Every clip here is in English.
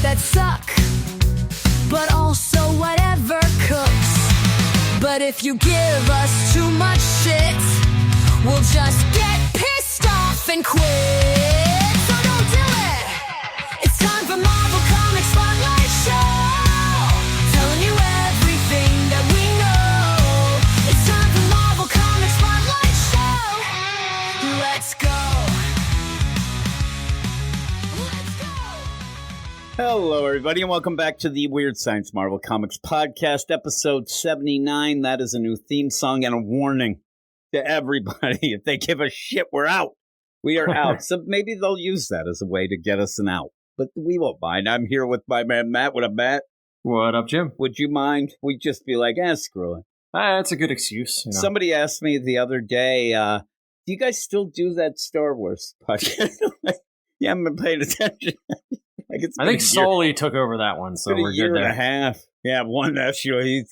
that suck, but also whatever cooks. But if you give us too much shit, we'll just get pissed off and quit. So don't do it. It's time for Marvel Comics Spotlight Show, telling you everything that we know. It's time for Marvel Comics Spotlight Show. Let's go. Hello, everybody, and welcome back to the Weird Science Marvel Comics Podcast, episode 79. That is a new theme song and a warning to everybody. If they give a shit, we're out. We are out. So maybe they'll use that as a way to get us an out. But we won't mind. I'm here with my man, Matt. What up, Matt? What up, Jim? Would you mind? We'd just be like, screw it. That's a good excuse. You know. Somebody asked me the other day, do you guys still do that Star Wars podcast? You haven't been paying attention. I think Sully took over that one, so we're good there. A year and a half. Yeah, one issue.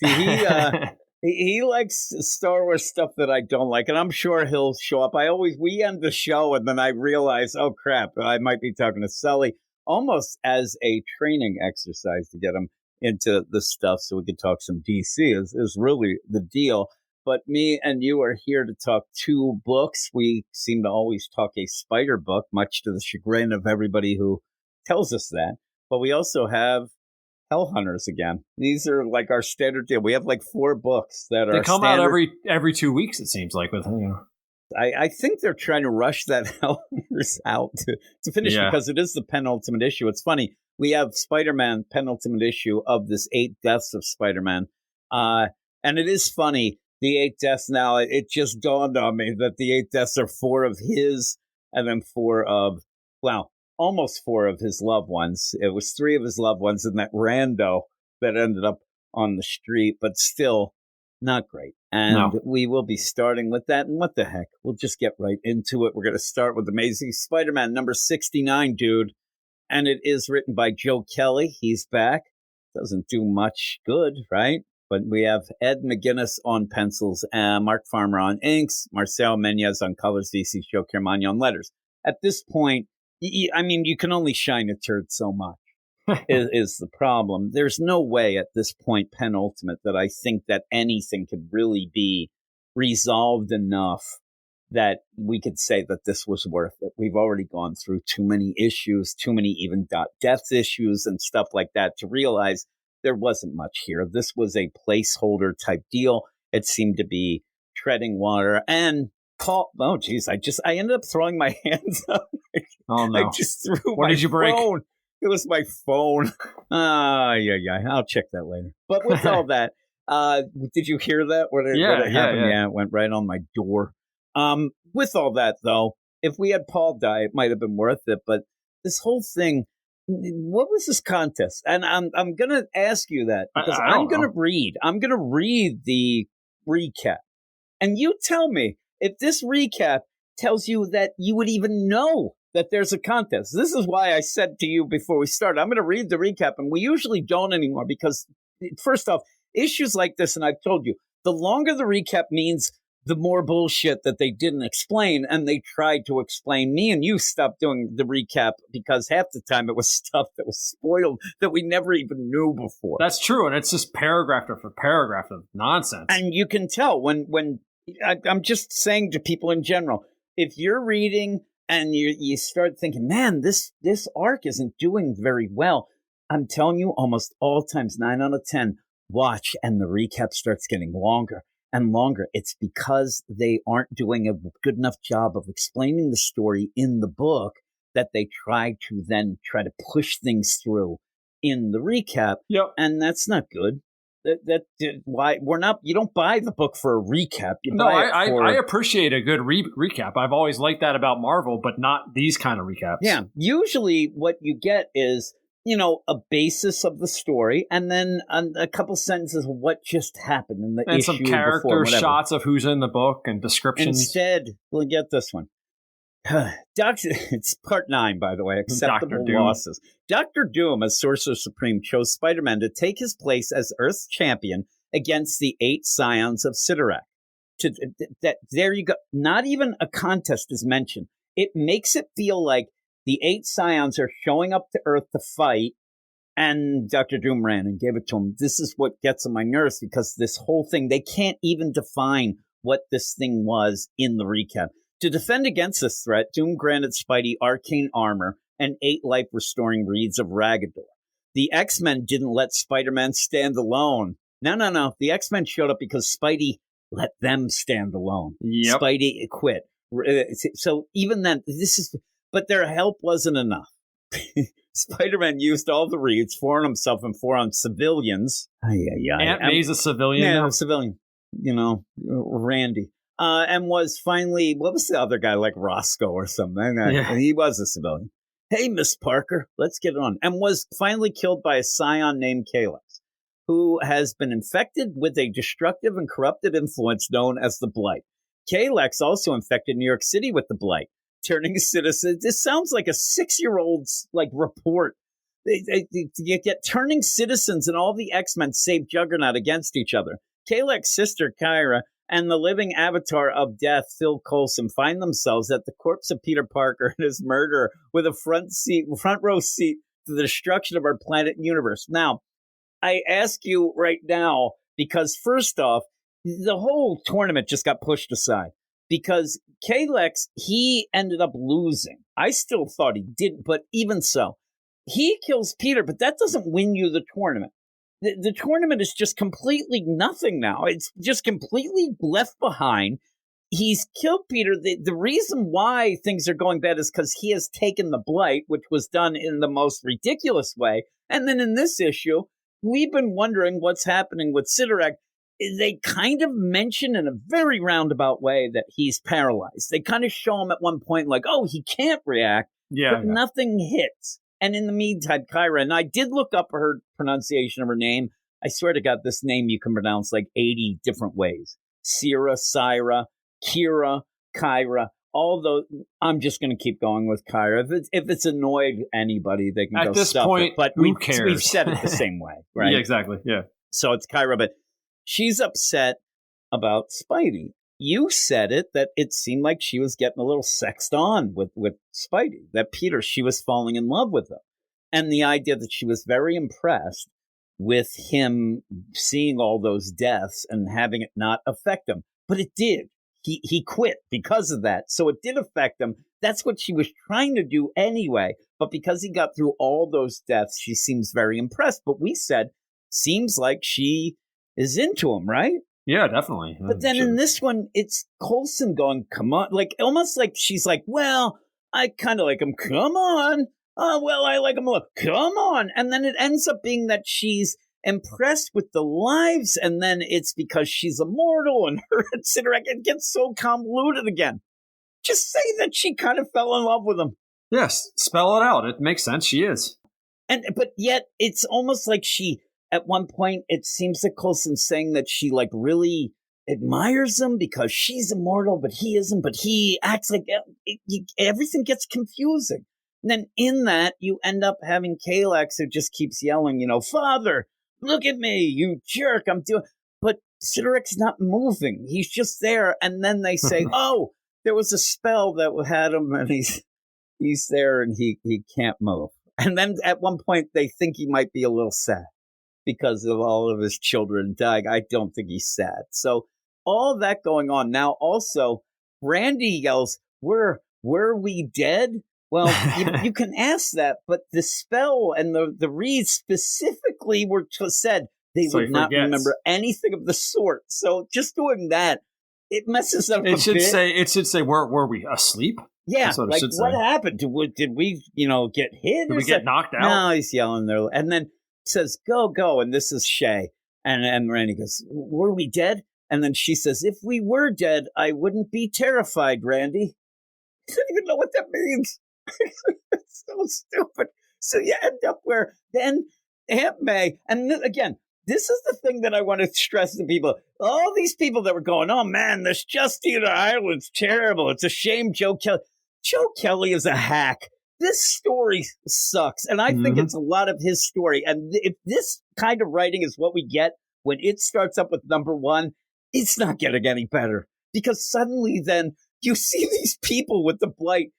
He likes Star Wars stuff that I don't like, and I'm sure he'll show up. We end the show, and then I realize, oh crap, I might be talking to Sully, almost as a training exercise to get him into the stuff, so we could talk some DC. Is really the deal. But me and you are here to talk two books. We seem to always talk a spider book, much to the chagrin of everybody who tells us that. But we also have Hellhunters again. These are like our standard deal. We have like 4 books that they are come standard. out every 2 weeks, it seems like. With I think they're trying to rush that Hellhunters out to finish because it is the penultimate issue. It's funny. We have Spider-Man penultimate issue of this 8 Deaths of Spider-Man. And it is funny. The 8 deaths now, it just dawned on me that the 8 deaths are 4 of his and then 4 of, almost 4 of his loved ones. It was 3 of his loved ones and that rando that ended up on the street, but still not great. And we will be starting with that. And what the heck? We'll just get right into it. We're going to start with Amazing Spider-Man number 69, dude. And it is written by Joe Kelly. He's back. Doesn't do much good, right? But we have Ed McGuinness on pencils, Mark Farmer on inks, Marcel Menez on colors, DC Joe Carmagna on letters. At this point, you can only shine a turd so much is the problem. There's no way at this point, penultimate, that I think that anything could really be resolved enough that we could say that this was worth it. We've already gone through too many issues, too many even death issues and stuff like that to realize there wasn't much here. This was a placeholder type deal. It seemed to be treading water and I ended up throwing my hands up. Oh no. I just threw what my did you break? phone. It was my phone. Yeah. I'll check that later. But with all that, did you hear that? What happened? Yeah, it went right on my door. With all that though, if we had Paul die, it might have been worth it. But this whole thing, what was this contest? And I'm gonna ask you that because I'm gonna read the recap, and you tell me if this recap tells you that you would even know that there's a contest. This is why I said to you before we started, I'm going to read the recap, and we usually don't anymore because, first off, issues like this, and I've told you, the longer the recap means the more bullshit that they didn't explain, and they tried to explain. Me and you stopped doing the recap because half the time it was stuff that was spoiled that we never even knew before. That's true, and it's just paragraph after paragraph of nonsense. And you can tell when I'm just saying to people in general, if you're reading and you start thinking, man, this arc isn't doing very well, I'm telling you, almost all times, 9 out of 10, watch, and the recap starts getting longer and longer. It's because they aren't doing a good enough job of explaining the story in the book that they try to push things through in the recap. Yep. And that's not good. Why we're not? You don't buy the book for a recap. I appreciate a good recap. I've always liked that about Marvel, but not these kind of recaps. Yeah, usually what you get is a basis of the story, and then a couple sentences of what just happened in the issue, and some character shots of who's in the book and descriptions. Instead, we'll get this one. It's part 9, by the way. Acceptable losses. Dr. Doom, as Sorcerer Supreme, chose Spider-Man to take his place as Earth's champion against the 8 Scions of Sidorak. There you go. Not even a contest is mentioned. It makes it feel like the 8 Scions are showing up to Earth to fight, And Dr. Doom ran and gave it to him. This is what gets on my nerves, because this whole thing, they can't even define what this thing was in the recap. To defend against this threat, Doom granted Spidey arcane armor and 8 life-restoring reeds of Ragador. The X-Men didn't let Spider-Man stand alone. No. The X-Men showed up because Spidey let them stand alone. Yep. Spidey quit. So even then, but their help wasn't enough. Spider-Man used all the reeds, 4 on himself and 4 on civilians. Aunt May's a civilian. Yeah, a civilian. Randy. And was finally, what was the other guy, like Roscoe or something? Yeah. He was a civilian. Hey, Miss Parker, let's get it on. And was finally killed by a scion named Kalex, who has been infected with a destructive and corrupted influence known as the Blight. Kalex also infected New York City with the Blight, turning citizens. This sounds like a 6-year-old's report. You get turning citizens and all the X-Men save Juggernaut against each other. Kalex's sister, Kyra, and the living avatar of death, Phil Coulson, find themselves at the corpse of Peter Parker and his murderer with a front row seat to the destruction of our planet and universe. Now, I ask you right now, because first off, the whole tournament just got pushed aside because Kalex, he ended up losing. I still thought he didn't, but even so, he kills Peter, but that doesn't win you the tournament. The tournament is just completely nothing now. It's just completely left behind. He's killed Peter. The reason why things are going bad is because he has taken the Blight, which was done in the most ridiculous way. And then in this issue, we've been wondering what's happening with Sidorak. They kind of mention in a very roundabout way that he's paralyzed. They kind of show him at one point like, oh, he can't react, but nothing hits. And in the meantime, Kyra, and I did look up her pronunciation of her name. I swear to God, this name you can pronounce like 80 different ways. Syrah, Syra, Kira, Kyra, all those. I'm just going to keep going with Kyra. If it's annoyed anybody, they can at go this stuff point, it. But who cares? We've said it the same way, right? Yeah, exactly. Yeah. So it's Kyra, but she's upset about Spidey. You said it, that it seemed like she was getting a little sexed on with Spidey, that Peter, she was falling in love with him. And the idea that she was very impressed with him seeing all those deaths and having it not affect him. But it did. He quit because of that. So it did affect him. That's what she was trying to do anyway. But because he got through all those deaths, she seems very impressed. But we said, seems like she is into him, right? Yeah, definitely. But then in this one, it's Coulson going, come on, like almost like she's like, well, I kind of like him. Come on. Oh, well, I like him a lot. Come on. And then it ends up being that she's impressed with the lives. And then it's because she's immortal and her, etc. It gets so convoluted again. Just say that she kind of fell in love with him. Yes. Spell it out. It makes sense. She is. But yet it's almost like she, at one point, it seems that Coulson's saying that she like really admires him because she's immortal, but he isn't. But he acts like everything gets confusing. And then in that, you end up having Kalex who just keeps yelling, Father, look at me, you jerk, I'm doing. But Sidorak's not moving. He's just there. And then they say, oh, there was a spell that had him and he's there and he can't move. And then at one point, they think he might be a little sad because of all of his children dying. I don't think he's sad. So all that going on. Now, also, Randy yells, were we dead? Well, you can ask that, but the spell and the reeds specifically were said they would not remember anything of the sort. So just doing that, it messes up it should say, were we asleep? Yeah, like what happened? Did we get hit? Did we get knocked out? No, he's yelling there. And then says, go. And this is Shay. And Randy goes, were we dead? And then she says, if we were dead, I wouldn't be terrified, Randy. I don't even know what that means. It's so stupid. So you end up where then Aunt May, and again, this is the thing that I want to stress to people. All these people that were going, oh man, this Justina Island's terrible. It's a shame Joe Kelly. Joe Kelly is a hack. This story sucks. And I think it's a lot of his story. And if this kind of writing is what we get when it starts up with number 1, it's not getting any better. Because suddenly then you see these people with the Blight.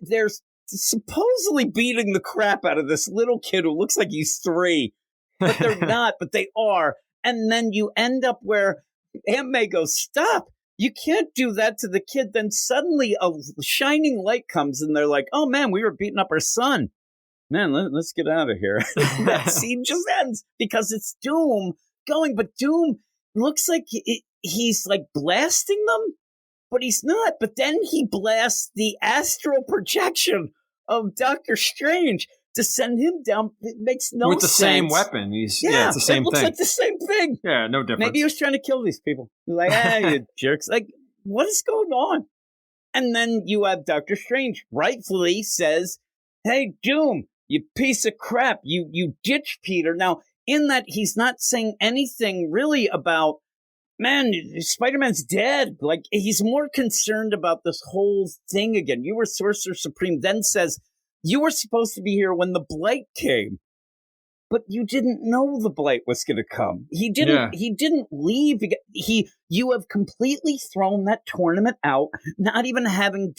There's supposedly beating the crap out of this little kid who looks like he's 3, but they're not, but they are. And then you end up where Aunt May goes, stop. You can't do that to the kid. Then suddenly a shining light comes and they're like, oh man, we were beating up our son. Man, let's get out of here. That scene just ends because it's Doom going, but Doom looks like he's like blasting them, but he's not. But then he blasts the astral projection of Doctor Strange to send him down. It makes no sense. With the same weapon. It's the same thing. It looks like the same thing. Yeah, no difference. Maybe he was trying to kill these people. He's like, you jerks. Like, what is going on? And then you have Doctor Strange rightfully says, hey, Doom, you piece of crap. You ditched Peter. Now, in that, he's not saying anything really about, man, Spider-Man's dead. Like, he's more concerned about this whole thing again. You were Sorcerer Supreme, then says, you were supposed to be here when the Blight came, but you didn't know the Blight was going to come. He didn't leave. You have completely thrown that tournament out, not even having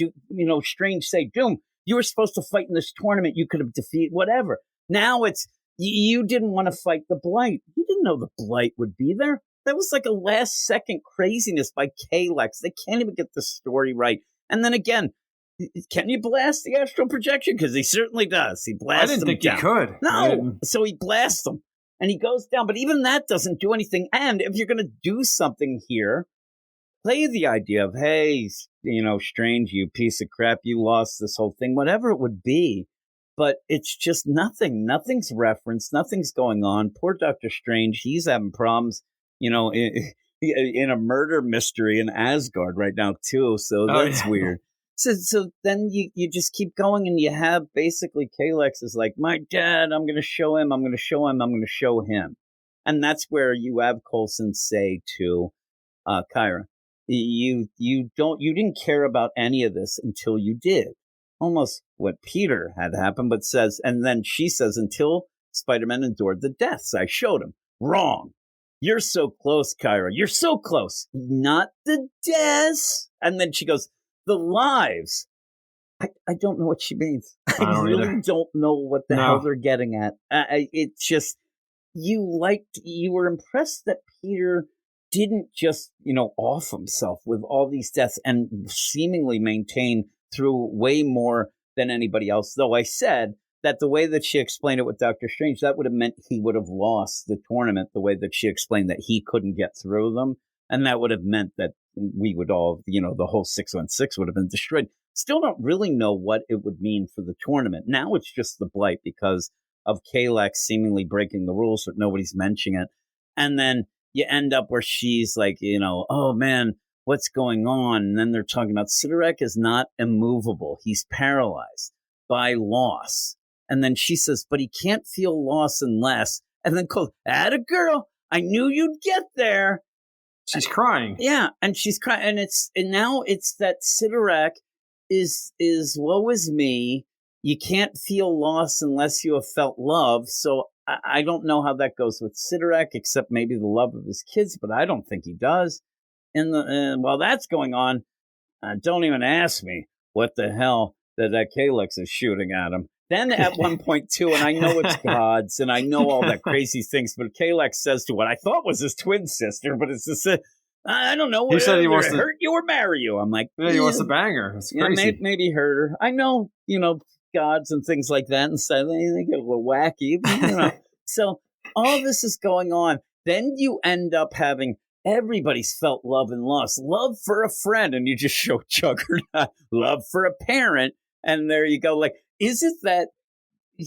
Strange say, Doom, you were supposed to fight in this tournament. You could have defeated whatever. Now it's, you didn't want to fight the Blight. You didn't know the Blight would be there. That was like a last second craziness by Kalex. They can't even get the story right. And then again, can you blast the astral projection? Because he certainly does. He blasts them down. I didn't think he could. No. So he blasts them. And he goes down. But even that doesn't do anything. And if you're going to do something here, play the idea of, hey, Strange, you piece of crap, you lost this whole thing, whatever it would be. But it's just nothing. Nothing's referenced. Nothing's going on. Poor Doctor Strange. He's having problems, in a murder mystery in Asgard right now, too. So that's weird. So then you just keep going and you have basically Kalex is like, my dad, I'm going to show him. I'm going to show him. I'm going to show him. And that's where you have Coulson say to Kyra, you didn't care about any of this until you did. Almost what Peter had happened, but says, and then she says, until Spider-Man endured the deaths, I showed him. Wrong. You're so close, Kyra. You're so close. Not the deaths. And then she goes, the lives. I don't know what she means. I really don't know what the hell they're getting at. It's just, you were impressed that Peter didn't just, off himself with all these deaths and seemingly maintain through way more than anybody else. Though I said that the way that she explained it with Doctor Strange, that would have meant he would have lost the tournament the way that she explained that he couldn't get through them. And that would have meant that we would all, the whole 616 would have been destroyed. Still don't really know what it would mean for the tournament. Now it's just the Blight because of Kalex seemingly breaking the rules, but nobody's mentioning it. And then you end up where she's like, oh man, what's going on? And then they're talking about Sidorak is not immovable. He's paralyzed by loss. And then she says, but he can't feel loss unless, and then goes, atta girl, I knew you'd get there. She's crying. Yeah, and she's crying, and now it's that Sidorak is woe is me. You can't feel loss unless you have felt love. So I don't know how that goes with Sidorak, except maybe the love of his kids, but I don't think he does. And while that's going on, don't even ask me what the hell that Kalex is shooting at him. Then at one point, too, and I know it's gods, and I know all that crazy things, but Kalex says to what I thought was his twin sister, but it's just, I don't know, he said he wants to hurt you or marry you. I'm like, he wants to bang her. It's crazy. Yeah, maybe hurt her. I know, gods and things like that, and so they get a little wacky, So all this is going on. Then you end up having everybody's felt love and loss. Love for a friend, and you just show Juggernaut. Love for a parent, and there you go. Like, is it that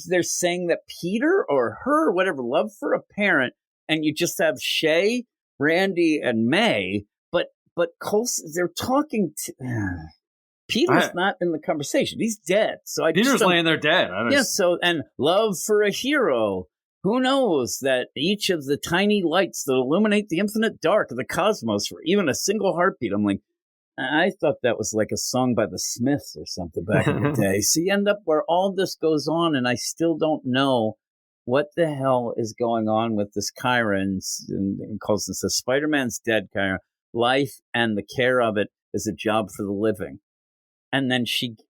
they're saying that Peter or her, or whatever, love for a parent, and you just have Shay, Randy, and May, but Coulson, they're talking to... Peter's not in the conversation. He's dead. So Peter's laying there dead. So, and love for a hero. Who knows that each of the tiny lights that illuminate the infinite dark of the cosmos for even a single heartbeat. I'm like, I thought that was like a song by the Smiths or something back in the day. So you end up where all this goes on, and I still don't know what the hell is going on with this Kyra. And Coulson says, Spider-Man's dead, Kyra. Life and the care of it is a job for the living. And then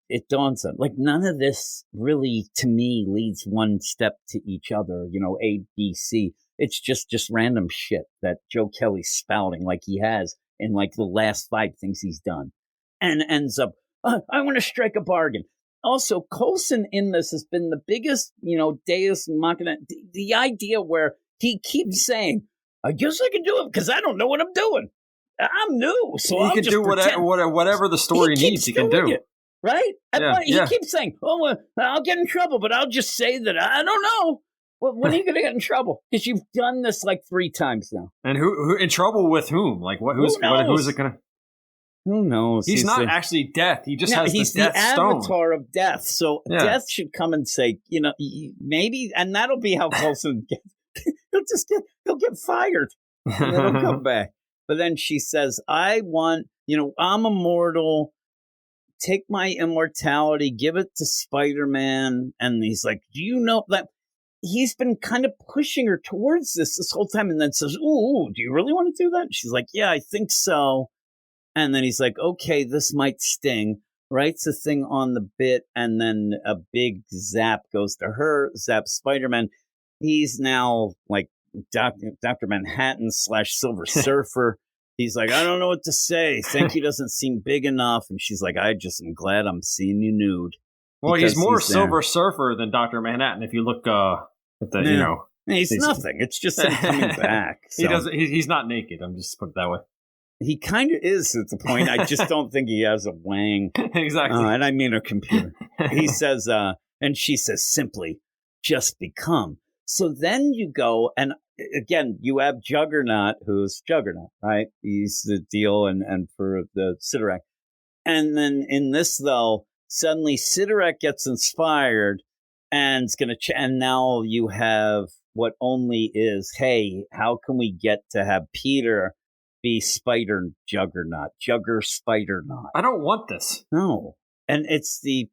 it dawns on, like, none of this really, to me, leads one step to each other, A, B, C. It's just random shit that Joe Kelly's spouting like he has in, like, the last 5 things he's done. And ends up, I want to strike a bargain. Also, Coulson in this has been the biggest, deus machina. The idea where he keeps saying, I guess I can do it because I don't know what I'm doing. I'm new, so he can do whatever the story needs. He can do it, right? He keeps saying, "Oh, I'll get in trouble," but I'll just say that I don't know. Well, when are you going to get in trouble? Because you've done this like 3 times now. And who in trouble with whom? Like what? Who is it going to? Who knows? He's not actually death. He just has he's the death stone. Avatar of death. So death should come and say, maybe, and that'll be how Coulson gets. He'll get fired, and then he'll come back. But then she says, I want, I'm immortal. Take my immortality, give it to Spider-Man. And he's like, do you know that he's been kind of pushing her towards this whole time, and then says, ooh, do you really want to do that? And she's like, yeah, I think so. And then he's like, okay, this might sting. Writes a thing on the bit, and then a big zap goes to her, zaps Spider-Man. He's now like Dr. Manhattan / Silver Surfer. He's like, I don't know what to say. Thank you doesn't seem big enough. And she's like, I just am glad I'm seeing you nude. Well, he's more Silver Surfer than Dr. Manhattan. If you look at the, he's nothing. It's just him coming back. So. He's not naked. I'm just put it that way. He kind of is at the point. I just don't think he has a wang. Exactly. And I mean a computer. He says, and she says simply, just become. So then you go, and again, you have Juggernaut, who's Juggernaut, right? He's the deal, and for the Sidorak. And then in this, though, suddenly Sidorak gets inspired, and it's going to, and now you have what only is, hey, how can we get to have Peter be Spider Juggernaut, Jugger Spider-Naut? I don't want this. No. And it's the,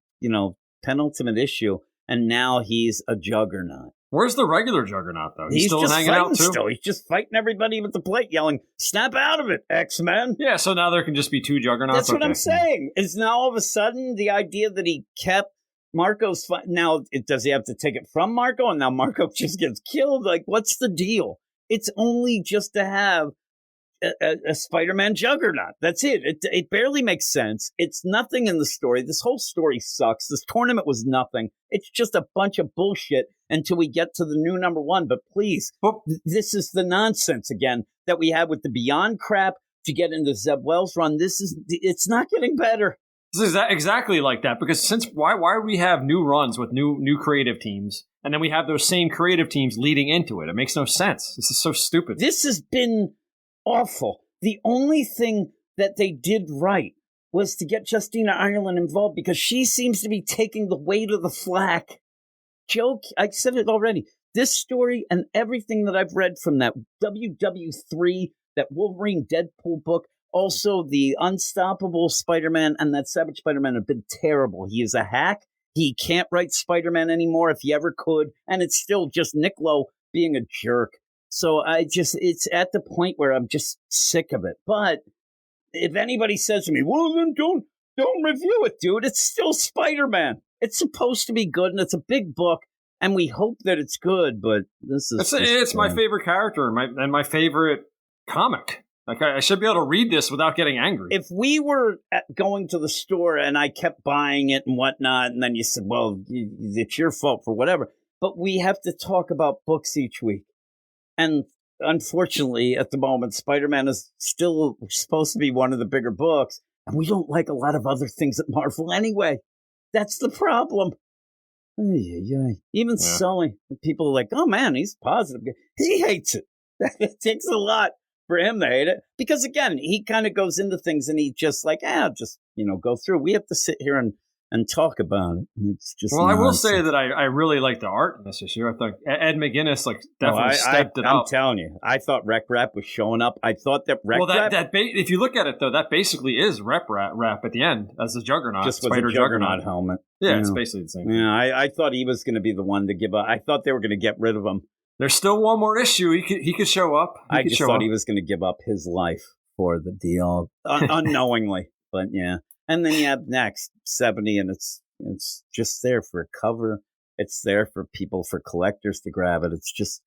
penultimate issue, and now he's a Juggernaut. Where's the regular Juggernaut, though? He's still just hanging out, too? Still. He's just fighting everybody with the plate, yelling, snap out of it, X-Men. Yeah, so now there can just be 2 Juggernauts? That's what I'm saying. Is now all of a sudden the idea that he kept Marco's... Now, does he have to take it from Marco, and now Marco just gets killed? Like, what's the deal? It's only just to have a Spider-Man Juggernaut. That's it. It barely makes sense. It's nothing in the story. This whole story sucks. This tournament was nothing. It's just a bunch of bullshit until we get to the new number 1. But please, this is the nonsense again that we had with the Beyond crap to get into Zeb Wells run. It's not getting better. This is exactly like that, because why we have new runs with new creative teams, and then we have those same creative teams leading into it. It makes no sense. This is so stupid. This has been awful. The only thing that they did right was to get Justina Ireland involved, because she seems to be taking the weight of the flack. Joe, I said it already. This story and everything that I've read from that WW3, that Wolverine Deadpool book, also the Unstoppable Spider-Man and that Savage Spider-Man have been terrible. He is a hack. He can't write Spider-Man anymore if he ever could. And it's still just Nick Lowe being a jerk. So it's at the point where I'm just sick of it. But if anybody says to me, well, then don't review it, dude. It's still Spider-Man. It's supposed to be good, and it's a big book, and we hope that it's good, but this is... It's my favorite character and my favorite comic. Like, I should be able to read this without getting angry. If we were going to the store and I kept buying it and whatnot, and then you said, well, it's your fault for whatever, but we have to talk about books each week. And unfortunately, at the moment, Spider-Man is still supposed to be one of the bigger books, and we don't like a lot of other things at Marvel anyway. That's the problem. Even Sully, people are like, oh man, he's positive. He hates it. It takes a lot for him to hate it, because again, he kind of goes into things and he just like, just go through. We have to sit here and talk about it. It's just I will say that I really like the art in this issue. I thought Ed McGuinness definitely stepped it up. I'm telling you, I thought Rec Rap was showing up. I thought that Rec Rap... if you look at it though, that basically is Rap at the end as a Juggernaut, just with a Juggernaut helmet. Yeah, it's basically the same. Yeah, I thought he was going to be the one to give up. I thought they were going to get rid of him. There's still one more issue. He could show up. I just thought he was going to give up his life for the deal unknowingly. But yeah. And then you have next 70, and it's just there for a cover. It's there for people, for collectors to grab it. It's just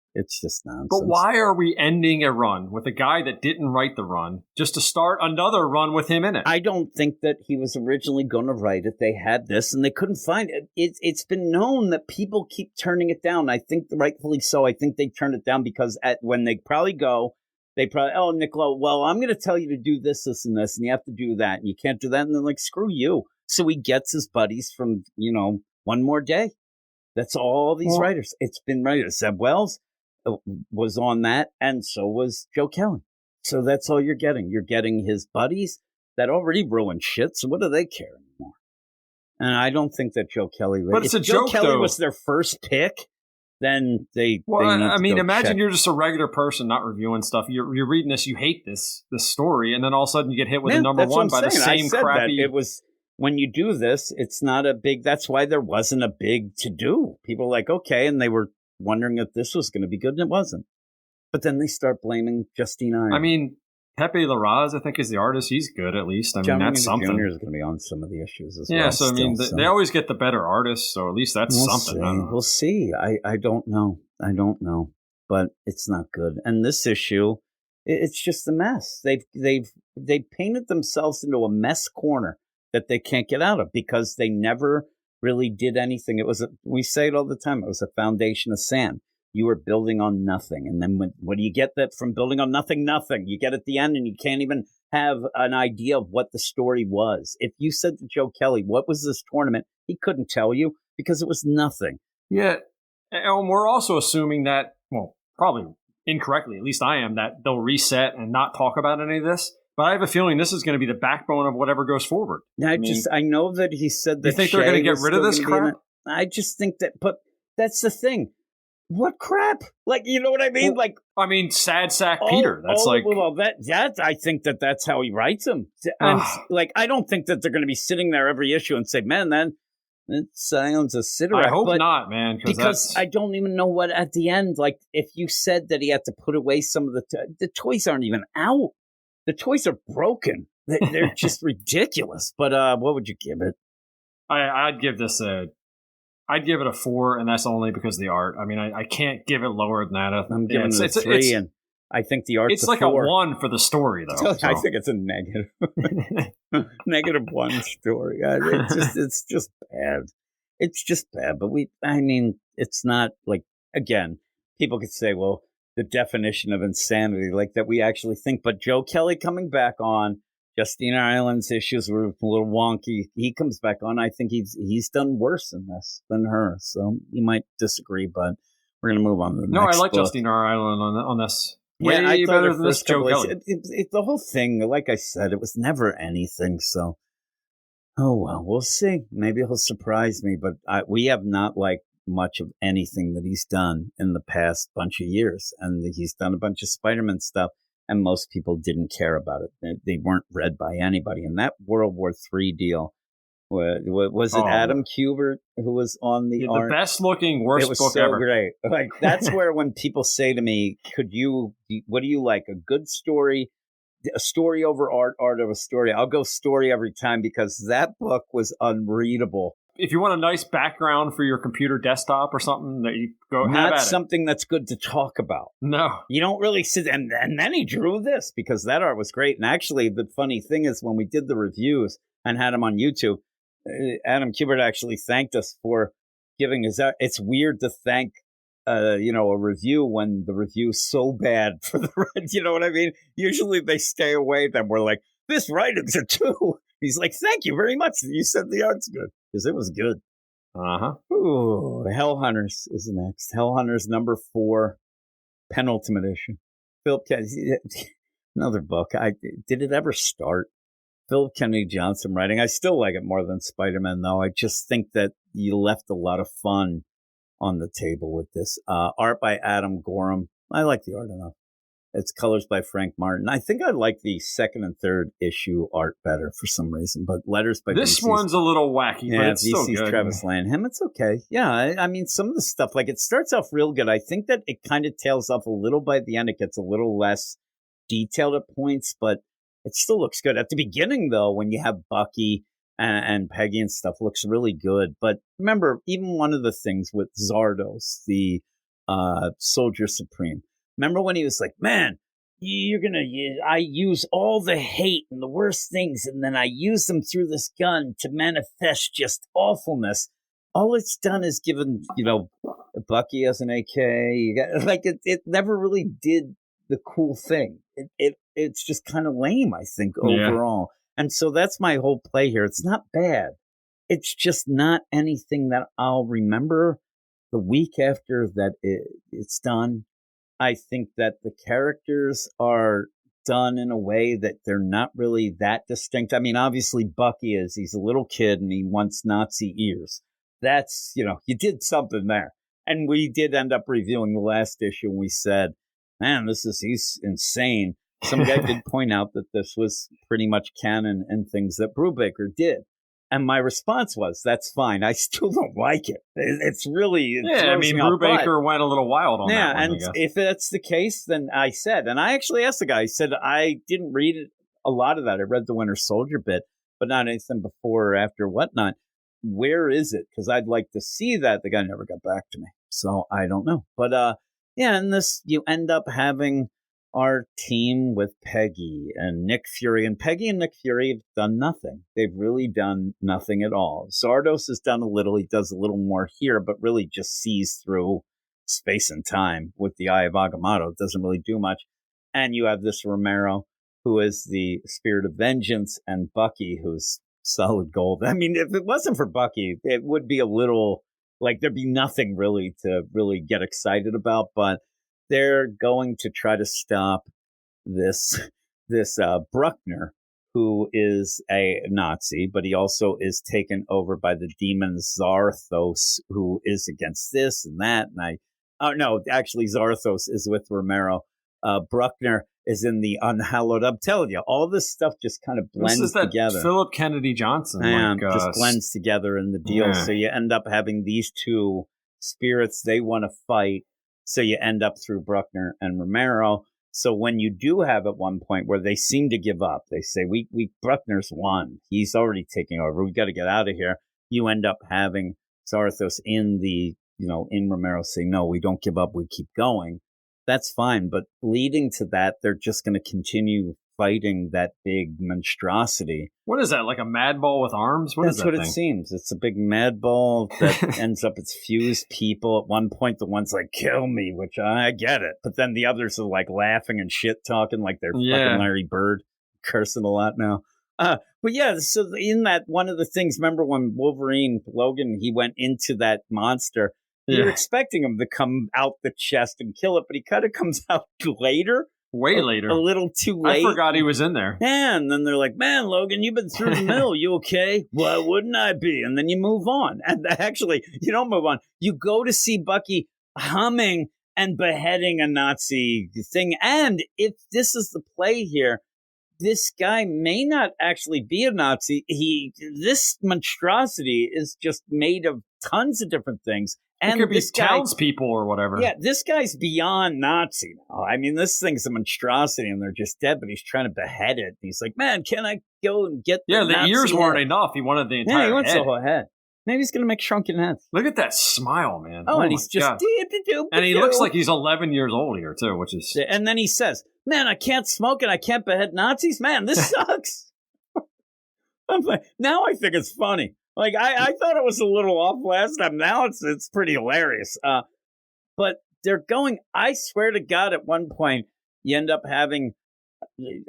nonsense. But why are we ending a run with a guy that didn't write the run just to start another run with him in it? I don't think that he was originally going to write it. They had this and they couldn't find it. It's been known that people keep turning it down. I think rightfully so. I think they turned it down because when they probably oh, Nicola, well, I'm going to tell you to do this, this, and this, and you have to do that, and you can't do that. And they're like, screw you. So he gets his buddies from, One More Day. That's all these writers. It's been writers. Zeb Wells was on that, and so was Joe Kelly. So that's all you're getting. You're getting his buddies that already ruined shit, so what do they care anymore? And I don't think that Joe Kelly... But it's a joke, Joe Kelly though. was their first pick, then they... Well, imagine check. you're just a regular person not reviewing stuff. You're reading this, you hate this story, and then all of a sudden you get hit with a number one by the same crappy... It was... When you do this, it's not a big... That's why there wasn't a big to-do. People were like, okay, and they were wondering if this was going to be good, and it wasn't. But then they start blaming Justine Ireland. I mean, Pepe Larraz, I think, is the artist. He's good, at least. I mean, that's something. Jr. is going to be on some of the issues as well. Yeah, so I mean, they always get the better artists, so at least that's something. We'll see. I don't know. But it's not good. And this issue, it's just a mess. They've painted themselves into a mess corner that they can't get out of because they never really did anything. We say it all the time. It was a foundation of sand. You were building on nothing. And then what do you get that from building on nothing? Nothing. You get at the end and you can't even have an idea of what the story was. If you said to Joe Kelly, what was this tournament? He couldn't tell you because it was nothing. Yeah. And we're also assuming that, well, probably incorrectly, at least I am, that they'll reset and not talk about any of this. But I have a feeling this is going to be the backbone of whatever goes forward. I know that he said that. You think they're going to get rid of this crap? I just think that, but that's the thing. What crap? Like, you know what I mean? Sad sack Peter. That I think that's how he writes them. And I don't think that they're going to be sitting there every issue and say, man, it sounds a sitter. I hope not, man. Because I don't even know what at the end, like if you said that he had to put away some of the toys aren't even out. The toys are broken. They're just ridiculous. But what would you give it? I'd give it a 4, and that's only because of the art. I mean, I can't give it lower than that. I'm giving it a 3, and I think the art's it's like 4. a 1 for the story, though. I think it's a negative. -1 story. It's just bad. It's just bad. But it's not like, again, people could say, well, the definition of insanity, like that we actually think. But Joe Kelly coming back on, Justine Ireland's issues were a little wonky. He comes back on. I think he's done worse in this than her. So you might disagree, but we're going to move on to the next I like book. Justine Ireland on this. Way I better than this Joe Joe Kelly. The whole thing, like I said, it was never anything. So, oh well, we'll see. Maybe he'll surprise me. But we have not liked much of anything that he's done in the past bunch of years. And he's done a bunch of Spider-Man stuff, and most people didn't care about it. They weren't read by anybody. And that World War III deal, was it Adam Kubert who was on the art? The best looking, worst book so ever. Great. Like, that's where when people say to me, what do you like? A good story, a story over art over story? I'll go story every time because that book was unreadable. If you want a nice background for your computer desktop or something, that you go have at not something that's good to talk about. No, you don't really sit. And then he drew this because that art was great. And actually, the funny thing is, when we did the reviews and had him on YouTube, Adam Kubert actually thanked us for giving us that. It's weird to thank, a review when the review's so bad for the. You know what I mean? Usually they stay away. Then we're like, this writing's a 2. He's like, thank you very much. You said the art's good. Because it was good. Ooh, Hellhunters is next. Hellhunters #4, penultimate issue. Philip Kennedy, another book. Did it ever start? Philip Kennedy Johnson writing. I still like it more than Spider-Man, though. I just think that you left a lot of fun on the table with this. Art by Adam Gorham. I like the art enough. It's colors by Frank Martin. I think I like the second and third issue art better for some reason, but letters by this VC's, one's a little wacky, but it's still good. Travis Lanham. It's okay. Yeah, I mean, some of the stuff, like, it starts off real good. I think that it kind of tails off a little by the end. It gets a little less detailed at points, but It still looks good. At the beginning, though, when you have Bucky and Peggy and stuff, looks really good. But remember, even one of the things with Zardos, the Soldier Supreme, remember when he was like, man, I use all the hate and the worst things, and then I use them through this gun to manifest just awfulness. All it's done is given, Bucky as an AK. It never really did the cool thing. It's just kind of lame, I think, overall. And so that's my whole play here. It's not bad. It's just not anything that I'll remember the week after that it's done. I think that the characters are done in a way that they're not really that distinct. I mean, obviously Bucky he's a little kid and he wants Nazi ears. That's, you did something there. And we did end up reviewing the last issue and we said, man, he's insane. Some guy did point out that this was pretty much canon and things that Brubaker did. And my response was, that's fine. I still don't like it. It's really... Brubaker went a little wild on that one, and if that's the case, then I said, and I actually asked the guy, I said, I didn't read a lot of that. I read the Winter Soldier bit, but not anything before or after whatnot. Where is it? Because I'd like to see that. The guy never got back to me. So I don't know. But in this, you end up having our team with Peggy and Nick Fury. And Peggy and Nick Fury have done nothing. They've really done nothing at all. Zardos has done a little. He does a little more here, but really just sees through space and time with the Eye of Agamotto. It doesn't really do much. And you have this Romero, who is the Spirit of Vengeance, and Bucky, who's solid gold. I mean, if it wasn't for Bucky, it would be a little like there'd be nothing really to really get excited about, but they're going to try to stop this Bruckner, who is a Nazi, but he also is taken over by the demon Zarthos, who is against this and that. Actually, Zarthos is with Romero. Bruckner is in the Unhallowed. I'm telling you, all this stuff just kind of blends together. Philip Kennedy Johnson. Just blends together in the deal. So you end up having these two spirits they want to fight. So you end up through Bruckner and Romero. So when you do have at one point where they seem to give up, they say, Bruckner's won. He's already taking over. We got to get out of here. You end up having Zarthos in Romero say, no, we don't give up. We keep going. That's fine. But leading to that, they're just going to continue fighting that big monstrosity. What is that, like a mad ball with arms? That's what it seems. It's a big mad ball that ends up, it's fused people. At one point, the one's like, kill me, which I get it. But then the others are like laughing and shit talking like they're fucking Larry Bird, cursing a lot now. But yeah, so in that, one of the things, remember when Logan, he went into that monster, you're expecting him to come out the chest and kill it, but he kind of comes out later. Way later. A little too late. I forgot he was in there. And then they're like, man, Logan, you've been through the mill. You okay? Why wouldn't I be? And then you move on. And actually, you don't move on. You go to see Bucky humming and beheading a Nazi thing. And if this is the play here, this guy may not actually be a Nazi. This monstrosity is just made of tons of different things. And it could be townspeople or whatever. Yeah, this guy's beyond Nazi now. I mean, this thing's a monstrosity and they're just dead, but he's trying to behead it. He's like, man, can I go and get the Nazi ears weren't enough. He wanted the entire head. He wants the whole head. Maybe he's going to make shrunken heads. Look at that smile, man. Oh, and he's just... And he looks like he's 11 years old here, too, which is... And then he says, man, I can't smoke and I can't behead Nazis? Man, this sucks. I'm like, now I think it's funny. Like, I thought it was a little off last time. Now it's pretty hilarious. But they're going, I swear to God, at one point, you end up having,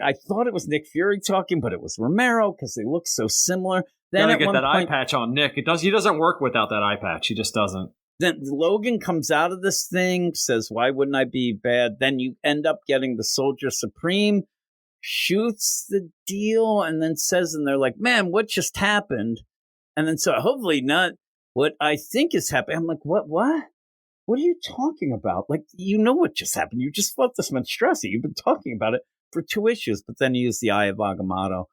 I thought it was Nick Fury talking, but it was Romero because they look so similar. Then gotta get that eye patch on Nick. He doesn't work without that eye patch. He just doesn't. Then Logan comes out of this thing, says, why wouldn't I be bad? Then you end up getting the Soldier Supreme, shoots the deal, and then says, and they're like, man, what just happened? And then so hopefully not what I think is happening. I'm like, what? What are you talking about? Like, you know what just happened. You just fought this monstrosity. You've been talking about it for 2 issues. But then you use the Eye of Agamotto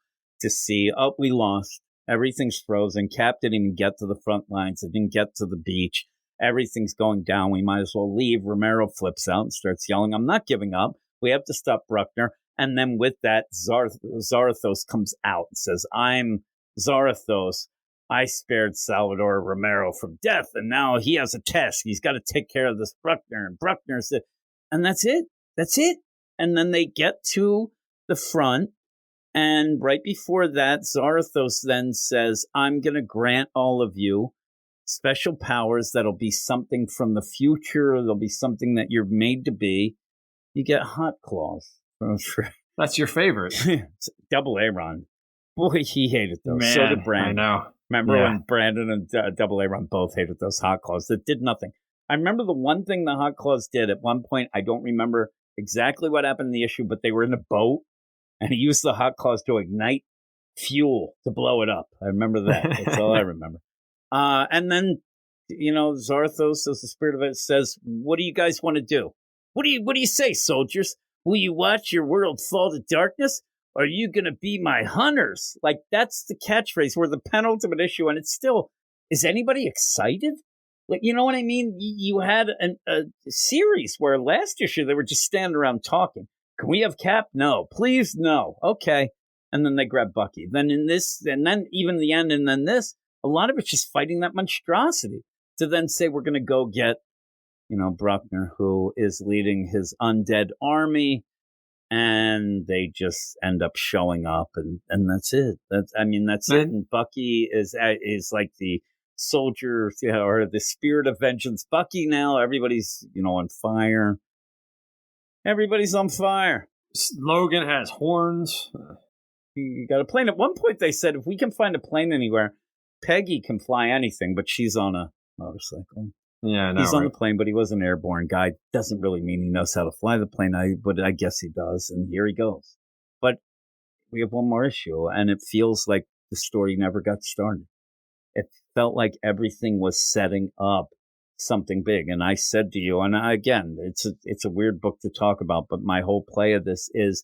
to see, we lost. Everything's frozen. Cap didn't even get to the front lines. It didn't get to the beach. Everything's going down. We might as well leave. Romero flips out and starts yelling, I'm not giving up. We have to stop Bruckner. And then with that, Zarathos comes out and says, I'm Zarathos. I spared Salvador Romero from death, and now he has a task. He's got to take care of this Bruckner. And Bruckner said, and that's it. That's it. And then they get to the front, and right before that, Zarathos then says, I'm going to grant all of you special powers that'll be something from the future. There'll be something that you're made to be. You get hot claws. That's your favorite. Double Aaron. Boy, he hated those. Man, so did Brandon. I know. Remember when Brandon and Double Aaron both hated those hot claws that did nothing? I remember the one thing the hot claws did at one point. I don't remember exactly what happened in the issue, but they were in a boat, and he used the hot claws to ignite fuel to blow it up. I remember that. That's all I remember. And then, Zarathos, as the spirit of it, says, "What do you guys want to do? What do you say, soldiers? Will you watch your world fall to darkness? Or are you going to be my hunters?" Like, that's the catchphrase. We're the penultimate issue, and it's still, is anybody excited? Like, you know what I mean? You had a series where last issue they were just standing around talking. Can we have Cap? No. Please, no. Okay. And then they grab Bucky. Then in this, and then even the end, and then this, a lot of it's just fighting that monstrosity to then say we're going to go get, Bruckner, who is leading his undead army, and they just end up showing up, and that's it. That's it. And Bucky is like the soldier, or the spirit of vengeance. Bucky now, everybody's, on fire. Everybody's on fire. Logan has horns. You got a plane. At one point they said, if we can find a plane anywhere, Peggy can fly anything, but she's on a motorcycle. Yeah, no, he's on the plane, but he was an airborne guy. Doesn't really mean he knows how to fly the plane, but I guess he does, and here he goes. But we have one more issue, and it feels like the story never got started. It felt like everything was setting up something big. And I said to you, and again, it's a weird book to talk about, but my whole play of this is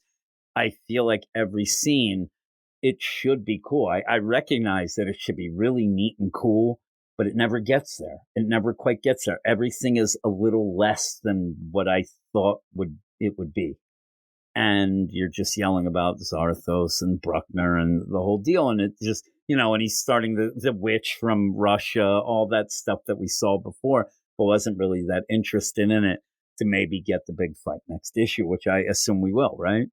I feel like every scene, it should be cool. I recognize that it should be really neat and cool, but it never gets there. It never quite gets there. Everything is a little less than what I thought it would be. And you're just yelling about Zarathos and Bruckner and the whole deal. And it just, and he's starting the witch from Russia, all that stuff that we saw before, but wasn't really that interested in it to maybe get the big fight next issue, which I assume we will, right?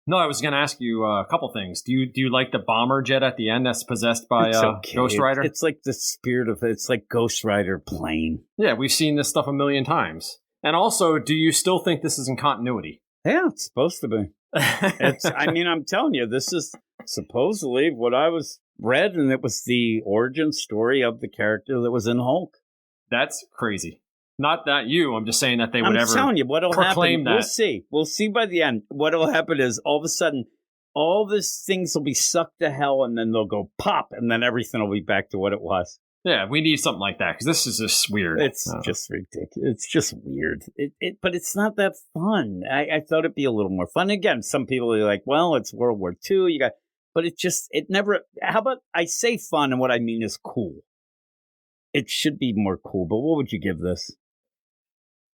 No, I was going to ask you a couple things. Do you like the bomber jet at the end that's possessed by Ghost Rider? It's like the spirit of it. It's like Ghost Rider plane. Yeah, we've seen this stuff a million times. And also, do you still think this is in continuity? Yeah, it's supposed to be. I'm telling you, this is supposedly what I was read, and it was the origin story of the character that was in Hulk. That's crazy. Not that I'm just saying that they would ever telling you what'll proclaim happen. that. We'll see by the end. What'll happen is all of a sudden, all these things will be sucked to hell, and then they'll go pop, and then everything will be back to what it was. Yeah, we need something like that, because this is just weird. It's just ridiculous. It's just weird. But it's not that fun. I thought it'd be a little more fun. Again, some people are like, well, it's World War II. But it never, how about I say fun, and what I mean is cool. It should be more cool, but what would you give this?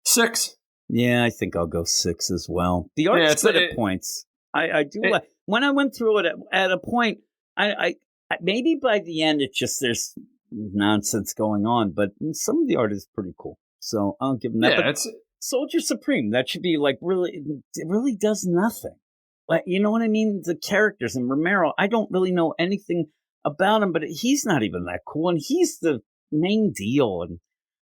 6. Yeah, I think I'll go 6 as well. The art's good at points. I do like, when I went through it at a point, I maybe by the end it's just there's nonsense going on, but some of the art is pretty cool. So I'll give them that. Yeah, but Soldier Supreme, that should be like it really does nothing. Like, you know what I mean? The characters, and Romero, I don't really know anything about him, but he's not even that cool, and he's the main deal, and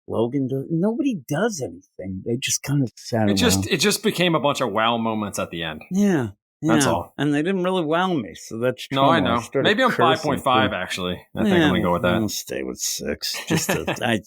Logan, nobody does anything. They just kind of sat around. It just became a bunch of wow moments at the end. Yeah. That's all. And they didn't really wow me, so that's true. No, I know. Maybe I'm 5.5, actually. I think I'm going to go with that. I'll stay with 6. I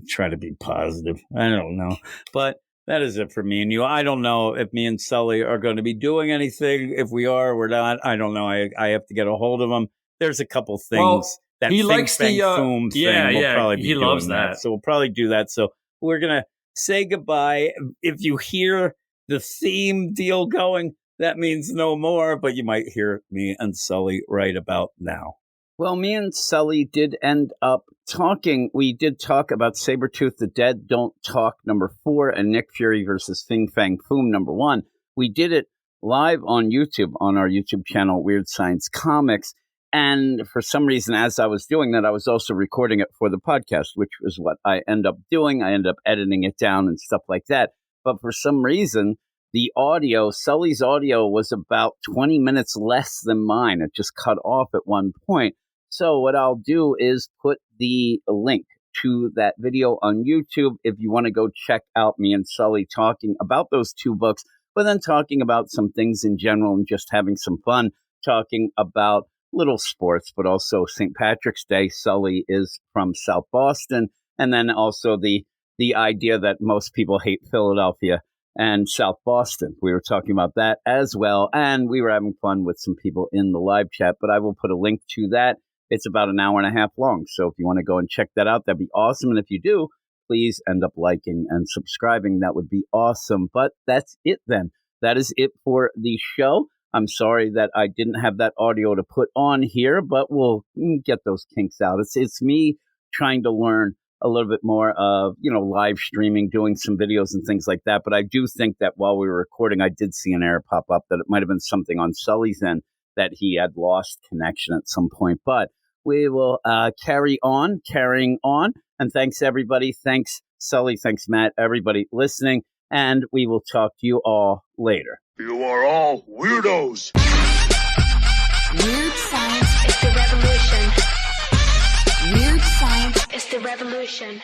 try to be positive. I don't know. But that is it for me and you. I don't know if me and Sully are going to be doing anything. If we are, we're not. I don't know. I have to get a hold of him. There's a couple things. That he likes the boom thing. We'll probably be he doing loves that. So we'll probably do that. So we're going to say goodbye. If you hear the theme deal going, that means no more, but you might hear me and Sully right about now. Well, me and Sully did end up talking. We did talk about Sabretooth the Dead Don't Talk number 4 and Nick Fury versus Fin Fang Foom number 1. We did it live on YouTube, on our YouTube channel, Weird Science Comics. And for some reason, as I was doing that, I was also recording it for the podcast, which was what I end up doing. I end up editing it down and stuff like that. But for some reason, the audio, Sully's audio was about 20 minutes less than mine. It just cut off at one point. So what I'll do is put the link to that video on YouTube if you want to go check out me and Sully talking about those two books, but then talking about some things in general and just having some fun, talking about little sports, but also St. Patrick's Day. Sully is from South Boston. And then also the idea that most people hate Philadelphia and South Boston. We were talking about that as well. And we were having fun with some people in the live chat, but I will put a link to that. It's about an hour and a half long. So if you want to go and check that out, that'd be awesome. And if you do, please end up liking and subscribing. That would be awesome. But that's it then. That is it for the show. I'm sorry that I didn't have that audio to put on here, but we'll get those kinks out. It's me trying to learn a little bit more of, live streaming, doing some videos and things like that. But I do think that while we were recording, I did see an error pop up that it might have been something on Sully's end that he had lost connection at some point. But we will carrying on. And thanks, everybody. Thanks, Sully. Thanks, Matt. Everybody listening. And we will talk to you all later. You are all weirdos. Weird science is the revolution. Weird science is the revolution.